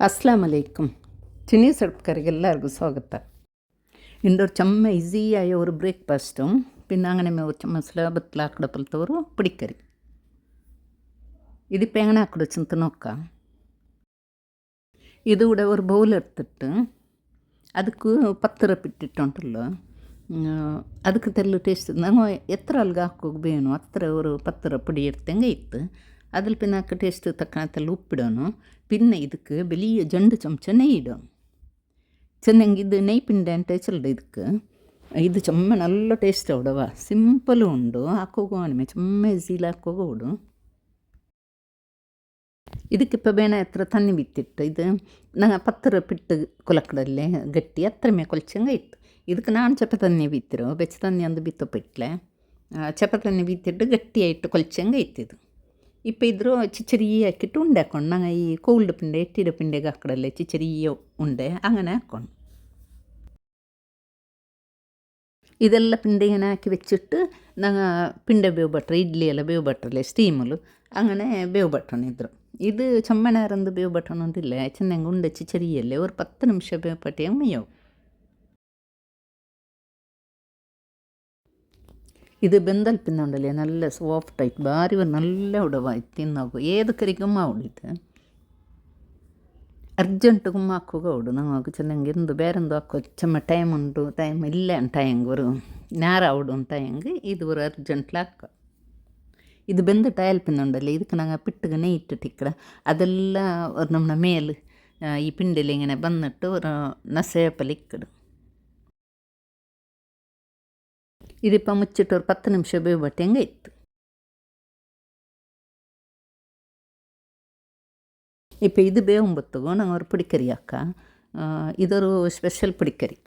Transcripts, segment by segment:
ಅಸ್ಲಾಂ ಅಲೈಕುಮ್. ಚಿನ್ನೀಸ್ അടുപ്പക്കാർക്ക് എല്ലാവർക്കും സ്വാഗതം. ഇന്നൊരു ചമ്മ ഈസിയായ ഒരു ബ്രേക്ക്ഫാസ്റ്റും പിന്നെ അങ്ങനെ ഒരു ചമ്മ സ്ലാബത്തിലാക്കിടപ്പോലത്തെ ഒരു പിടിക്കറി. ഇതിപ്പോൾ എങ്ങനെ ആക്കിടച്ചെന്ന് നോക്കാം. ഇതിവിടെ ഒരു ബൗലെടുത്തിട്ട് ಅದಕ್ಕೆ ಪತ್ತರ ಬಿಟ್ಟಿಟ್ಟುಂಟಲ್ಲ, ಅದಕ್ಕೆ ತೆಲ್ಲು ಟೇಸ್ಟ್ ನಾವು ಎತ್ತರ ಅಲ್ಗೆ ಹಾಕೋಗಿ ಬೇನು ಹತ್ರ ഒരു പത്തര പൊടി എടുത്തെങ്കിൽ ഇത്ത് അതിൽ പിന്നെ ആക്ക് ടേസ്റ്റ് തക്കണത്തെല്ലാം ഉപ്പിടണം. പിന്നെ ಇದಕ್ಕೆ വലിയ 2 ಚಮಚ നെയ്യ് ഇടും. ಚೆನ್ನಾಗಿ ಇದು നെയ്യ് ಪಿಂಡೆ ಅಂತ ಚೆಲ್ಲದ ಇದಕ್ಕೆ ಇದು ಚಮ್ಮ നല്ല ಟೇಸ್ಟ್ ಅವಡವ. ಸಿಂಪಲ್ ಉಂಡು ಹಾಕೋಗೋಣಮೆ ಚಮ್ಮ ಈಸಿಲಿ ಹಾಕೋಗೋಡು. ಇದಕ್ಕಿಪ್ಪ ಬೇನೆ ಹತ್ರ ತನ್ನಿ ಬಿತ್ತಿಟ್ಟು ಇದು ನಂಗೆ ಪತ್ತರ ಪಿಟ್ಟು ಕೊಲಕ್ಕಡಲ್ಲೇ ಗಟ್ಟಿ ಹತ್ರ ಮೇ ಕೊಲ್ಚಂಗೆ ಇತ್ತು. ಇದಕ್ಕೆ ನಾನು ಚಪ ತನ್ನಿ ಬಿತ್ತಿರು ಬೆಚ್ಚ ತನ್ನಿ ಅಂದು ಬಿತ್ತೊಪ್ಪಿಟ್ಲೆ ಚಪ ತನ್ನಿ ಬಿತ್ತಿಟ್ಟು ಗಟ್ಟಿಯಾಯಿಟ್ಟು ಕೊಲ್ಚಂಗೆ ಇತ್ತಿದು. ಇಪ್ಪ ಇದ್ರೂ ಚಿಚ್ಚರಿ ಹಾಕಿಟ್ಟು ಉಂಡೆ ಹಾಕ್ಕೊಂಡು ನಂಗೆ ಈ ಕೋಲ್ಡ್ ಪಿಂಡೆ ಎಟ್ಟಿಡ ಪಿಂಡೆಗೆ ಹಾಕಡಲ್ಲೇ ಚಿಚ್ಚರಿ ಉಂಡೆ അങ്ങനെ ಹಾಕ್ಕೊಂಡು ಇದೆಲ್ಲ ಪಿಂಡೆಗೆ ಹಾಕಿ വെച്ചിട്ട് ನಂಗೆ ಪಿಂಡೆ ಬೇವು ಬಟ್ರೆ ಇಡ್ಲಿ ಎಲ್ಲ ಬೇವು ಬಟ್ರಲ್ಲೇ ಸ್ಟೀಮಲು അങ്ങനെ ಬೇವು ಬಟ್ರನಿದ್ರು. ഇത് ചമ്മനാരന്ത് ಬೇವು ಬಟ್ರನೊಂದಿಲ್ಲ ಚೆನ್ನಾಗಿ ಉಂಡೆ ಚಿಚ್ಚರಿಯಲ್ಲೇ ഒരു 10 ನಿಮಿಷ ಬೇವು ಪಟ್ಟಿಯಂಗೆ ಮೇಯವು. ഇത് ബെന്തൽപ്പിന്നുണ്ടല്ലേ നല്ല സോഫ്റ്റായിട്ട് ഭാരി നല്ല ഉടവായിട്ട് തിന്നോക്കും. ഏത് കറിക്കും മാവിടിത് ಅರ್ಜೆಂಟ್ ಗುಮ್ಮ ಹಾಕೋಗ ಉಡು ನಂಗೆ ಚೆನ್ನಾಗಿ ಎಂದು ಬೇರೆಂದು ಹಾಕೋ ಚಮ್ಮ ಟೈಮ್ ಉಂಟು ಟೈಮ್ ಇಲ್ಲ ಟೈಂಗೆ ஒரு ನೇರ ಉಡು ಟೈಂಗೆ ಇದು ஒரு ಅರ್ಜೆಂಟ್ಲ ಹಾಕ. ಇದು ಬೆಂದ ಟಯಲ್ಪಿന്നുണ്ടല്ലേ ಇದಕ್ಕೆ ನಂಗೆ ಪಿಟ್ಟಿಗೆ നെയ്യ് ഇട്ടിട്ടിക്കട ಅದೆಲ್ಲ ഒരു ನಮ್ಮ ಮೇಲು ಈ ಪಿಂಡೆಲಿ ഇങ്ങനെ ಬಂದಿಟ್ಟು ഒരു ನಸೇಪಲ್ಲಿ ಇಕ್ಕಡು. ഇതിപ്പോൾ മുച്ചിട്ട് ഒരു 10 ನಿಮಿಷ ಬೇವು ಬಟ್ಟೆಂಗೆ ಇತ್ತು. ഇപ്പോൾ ഇത് ಬೇവുಂಬತ್ತುಗು ನಂಗೆ ഒരു പിടിക്കറി ಹಾക്കാം. ഇതൊരു ಸ್ಪೆಷಲ್ പിടിക്കറി.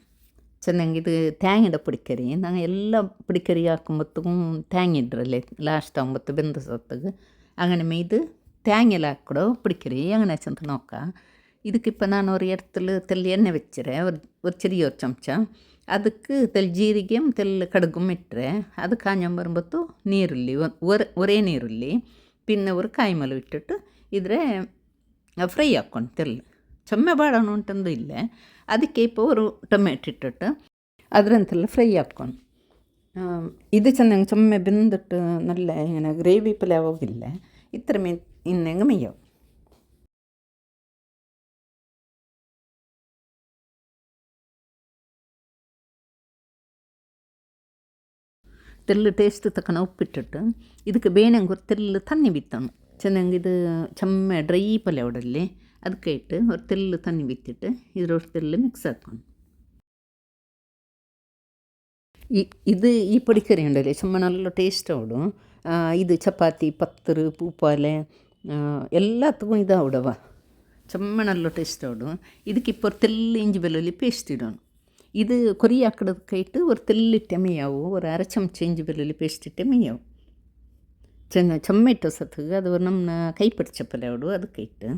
ಚೆನ್ನಾಗಿ ಇದು ತ್ಯಾಂಗಿಡ പിടിക്കറി ನಂಗೆ ಎಲ್ಲ പിടിക്കറി ಹಾಕೊಂಬತ್ತುಗೂ ತ್ಯಾಂಗಿಡ್ರಲ್ಲೇ ಲಾಸ್ಟ್ ಆകുമ്പത്ത് ಬೆಂದ ಸೊತ್ತಿಗೆ അങ്ങനെ ഇത് തേങ്ങയിൽ ಹಾಕೊಡೋ പിടിക്കറി അങ്ങനെ ചെന്ന് നോക്കാം. ಇದಕ್ಕಿപ്പോൾ ನಾನು ഒരു இடத்துல ತೆಲ್ಲಿ ಎಣ್ಣೆ വെച്ചിರೆ ഒരു ചെറിയൊരു ಚಮಚ ಅದಕ್ಕೆ ತೆಲ್ ಜೀರಿಗೆയും ತೆಲ್ ಕಡುಗುം ಇಟ್ಟರೆ ಅದು ಕಾഞ്ഞ ಬರುമ്പತ್ತು ನೀರುಳ್ಳಿ ಒರೇ ನೀರುಳ್ಳಿ പിന്നെ ഒരു ಕಾಯಿಮಲು ಇಟ್ಟಿಟ್ಟು ಇದ್ರೆ ಫ್ರೈ ಹಾಕ್ಕೊಂಡು ತೆಲ್ಲು ಚೊಮ್ಮೆ ಬಾಡೋಣ ಉಂಟಂದು ಇಲ್ಲ. ಅದಕ್ಕೆ ഇപ്പോൾ ഒരു ಟೊಮೆಟೊ ಇಟ್ಟಿಟ್ಟು ಅದರಂತೆಲ್ಲ ಫ್ರೈ ಹಾಕ್ಕೊಂಡು ಇದು ಚೆನ್ನಾಗಿ ಚೊಮ್ಮೆ ಬೆಂದಿಟ್ಟು നല്ല ഇങ്ങനെ ഗ്രേവി പോലെ ആവുകില്ല ഇത്ര ಇನ್ನೆಂಗೆ ಮೇಯವು. ತೆಲ್ಲು ಟೇಸ್ಟ್ ತಕ್ಕನ ಉಪ್ಪಿಟ್ಟಿಟ್ಟು ಇದಕ್ಕೆ ಬೇನೆಂಗೆ ഒരു ತೆಲ್ಲು ತನ್ನಿ ಬಿತ್ತನು ಚೆನ್ನಾಗಿ ಇದು ಚಮ್ಮೆ ಡ್ರೈ ಪಲ್ಯ ಅವಡಲ್ಲಿ ಅದಕ್ಕೆ ಇಟ್ಟು ஒரு ತೆಲ್ಲು ತನ್ನಿ ಬಿತ್ತಿಟ್ಟು ಇದ್ರೊಟ್ಟು ತೆಲ್ಲು ಮಿಕ್ಸ್ ಹಾಕ್ಕೊಂಡು ಇದು ಈ ಪುಡಿಕರಿ ಉಂಡಲ್ಲಿ ಚಮ್ಮ നല്ല ಟೇಸ್ಟ್ ಅವಡು. ಇದು ಚಪಾತಿ ಪತ್ತರು ಪೂಪಾಲೆ ಎಲ್ಲದಕ್ಕೂ ಇದು ಅವಡವ ಚಮ್ಮ നല്ല ಟೇಸ್ಟ್ ಅವಡು. ಇದಕ್ಕೆ ഇപ്പോൾ ತೆಲ್ಲು ಇಂಜಿ ಬೆಳ್ಳುಳ್ಳಿ ಪೇಸ್ಟ್ ಇಡೋಣ. ഇത് കൊറി ആക്കിടതൊക്കെ ഇട്ട് ഒരു തെല്ലിട്ട മെയ്യാവും ഒരു അര ചമച്ച ഇഞ്ചി വെള്ളുള്ളി പേസ്റ്റ് ഇട്ട മെയ്യാവും. ചമ്മ ഇട്ട ಸತ್ತಿಗೆ ಅದು ನಮ್ಮ ಕೈ ಪಡಿಚಪ್ಪಲೆ ಅವಡು ಅದಕ್ಕೆ ಇಟ್ಟು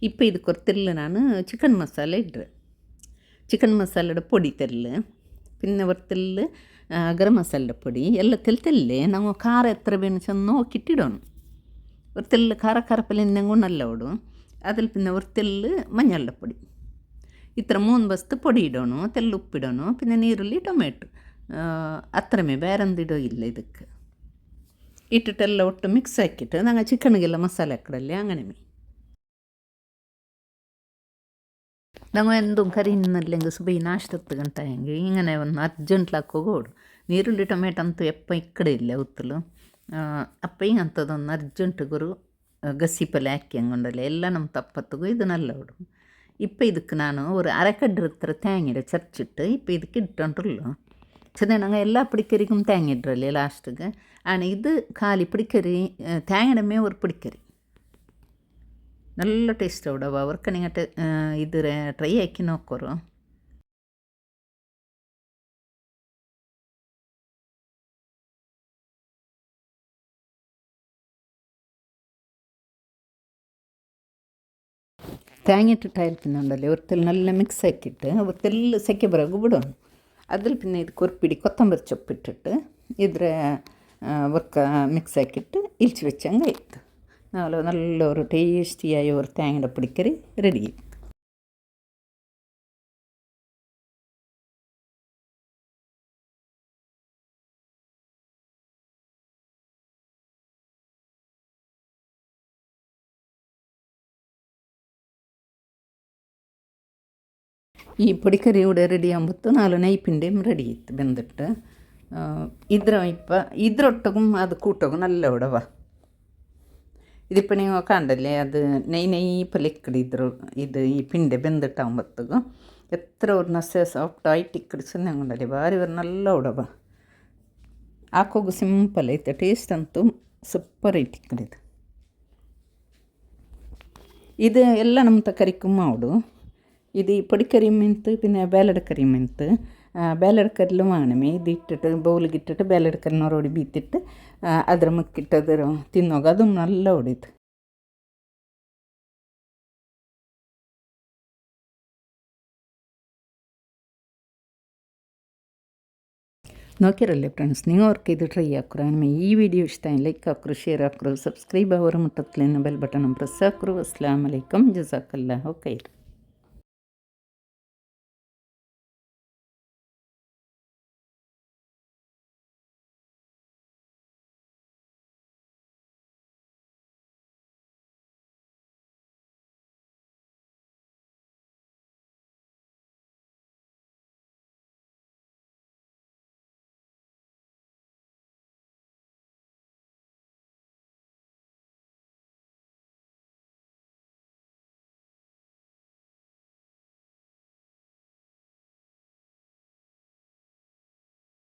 ഇപ്പോൾ ಇದಕ್ಕೆ ഒരു ತೆಲ್ಲು ನಾನು ಚಿಕನ್ ಮಸಾಲೆ ಇಡ್ರೆ ಚಿಕನ್ ಮಸಾಲೆയുടെ പൊടി ತೆಲ್ಲು പിന്നെ ഒരു ತೆಲ್ಲು ಗರಂ ಮಸಾಲೆയുടെ പൊടി ಎಲ್ಲ ತೆಲ್ಲೆ ನಾವು ಖಾರ ಎತ್ತರ ಬೇನು ಚೆಂದ നോക്കിയിട്ടിടണം. ഒരു ತೆಲ್ಲು ಖಾರ ಪಲ್ಯ ಇನ್ನಂಗೂ നല്ല ಅವಡು അതിൽ പിന്നെ ഒരു ತೆಲ್ಲು മഞ്ഞളുടെ പൊടി ഇത്ര 3 ಬಸ್ತು പൊടി ഇടണം. ತೆಲ್ಲು ഉപ്പിടണം പിന്നെ ನೀರುಳ್ಳಿ ಟೊಮೆಟೊ അത്രമേ ಬೇರೆಂದಿಡೋ ಇಲ್ಲ. ಇದಕ್ಕೆ ಇಟ್ಟಿಟ್ಟೆಲ್ಲ ಒಟ್ಟು ಮಿಕ್ಸ್ ಹಾಕಿಟ್ಟು ನಂಗೆ ಚಿಕನ್ಗೆಲ್ಲ ಮಸಾಲೆ ಹಾಕಡಲ್ಲಿ അങ്ങനെ ನಂಗೆ എന്തും ಕರಿ ಇನ್ನಲ್ಲೆಂಗೆ ಸುಬೈ ನಾಷ್ಟತ್ತು ಗಂಟ ಹೆಂಗೆ ಹಿಂಗನೆ ಒಂದು ಅರ್ಜೆಂಟ್ಲಾಕೋಗೋಡು. ನೀರುಳ್ಳಿ ಟೊಮೆಟೊ ಅಂತೂ ಎಪ್ಪ ಇಕ್ಕಡೆ ಇಲ್ಲ ಉತ್ತಲು ಅಪ್ಪ ಹಿಂಗಂಥದ್ದೊಂದು ಅರ್ಜೆಂಟ್ಗೊರು ಗಸಿ ಪಲ್ಯ ಹಾಕಿ ಹಂಗೊಂಡಲ್ಲ ಎಲ್ಲ ನಮ್ಮ ತಪ್ಪತ್ತಿಗೂ ಇದು നല്ല ಉಡು. ഇപ്പോൾ ಇದಕ್ಕೆ ನಾನು ഒരു അരക്കഡ് ಹತ್ರ തേങ്ങയുടെ ചതച്ചിട്ട് ഇപ്പോൾ ಇದಕ್ಕೆ ഇട്ടിട്ടുള്ളൂ. ചെന്നാൽ ഞങ്ങൾ എല്ലാ പിടിക്കരിക്കും തേങ്ങ ഇടല്ലേ ലാസ്റ്റിಗೆ ആണ്. ഇത് ಖಾಲಿ പിടിക്കറി തേങ്ങയുടെ മേ ഒരു പിടിക്കറി നല്ല ಟೇಸ್ಟ್ ಅವಡವ. ಅವರ್ಕ ನಿಂಗಟ್ಟೆ ಇದ್ರೆ ಟ್ರೈ ಹಾಕಿ ನೋಕೋರು. തേങ്ങ ഇട്ടിട്ട് അയൽപ്പിന്നുണ്ടല്ലേ ഒരു തെല്ല് നല്ല മിക്സ് ആക്കിയിട്ട് ഒരു തെല്ല് സെക്കെ ബറಗು ಬಿಡೋಣ. അതിൽ പിന്നെ ഇത് ഒരു കൊത്തമ്പരി ചൊപ്പിട്ടിട്ട് ഇದ್ರೆ അവർക്ക് മിക്സ് ആക്കിയിട്ട് ഇളിച്ച് വെച്ചങ്ങ് ഇട്ട് നല്ലൊരു ടേസ്റ്റിയായ ഒരു തേങ്ങയുടെ പിടിക്കറി റെഡി. ಈ ಪುಡಿಕರಿ ഇവിടെ ರೆಡಿ ಆಗುമ്പോൾ 4 ನೈಪಿಂಡೆയും ರೆಡಿ ಇತ್ತು ಬೆಂದಿಟ್ಟು ಇದ್ರೊಟ್ಟಿಗೂ ಅದು ಕೂಟೋಗು നല്ല ಉಡವ ഇതിപ്പോൾ നിങ്ങൾ കണ്ടല്ലേ അത് നെയ് പലിക്കടിದ್ರು ഇത് ഈ ಪಿಂಡೆ ಬೆಂದಿಟ್ಟಾകുമ്പോತ್ತಿಗೂ ಎತ್ರ ಅವ್ರು ನಸೆ ಸಾಫ್ಟಾಗಿ ಇಕ್ಕಡಿ ಚೆನ್ನಾಗಿ ಭಾರಿ നല്ല ಉಡವ ಹಾಕೋಗು ಸಿಂಪಲ್ ಐತೆ ಟೇಸ್ಟ್ ಅಂತೂ ಸೂಪರ್ ಐತಿ ಇಕ್ಕಡಿದು ഇത് എല്ലാം ನಮ್ಮ കറിക്കും മാവിടും ഇത് ഈ പൊടിക്കറി ಮೆಂತು പിന്നെ ಬೇಲಡಕರಿ ಮೆಂತು ಬೇಲಡಕರಿಲು ಮಾಡಮೆ ಇದು ಇಟ್ಟಿಟ್ಟು ಬೌಲಿಗೆ ಇಟ್ಟಿಟ್ಟು ಬೇಲಡಕರಿನ ರೊಡಿ ಬೀತಿಟ್ಟು ಅದ್ರ ಮುಕ್ಕಿಟ್ಟದ್ರ ತಿನ್ನೋಗ ಅದು നല്ല ಹೊಡಿತು നോക്കിയറല്ലേ ഫ്രണ്ട്സ് നിങ്ങൾക്ക് ഇത് ട്രൈ ആക്കുക ഈ വീഡിയോ ഇഷ്ടമായി ലൈക്ക് ആക്കുക ഷെയർ ആക്കുക സബ്സ്ക്രൈബ് ആവുക മുട്ടത്തിലേನ ಬೆಲ್ ಬಟನ್ ಪ್ರೆಸ್ ಆಕ್ರು ಅಸ್ಸಲಾಮ್ ಅಲೈಕಮ್ ಜಜಾಕಲ್ಲಾಹು ಖೈರ್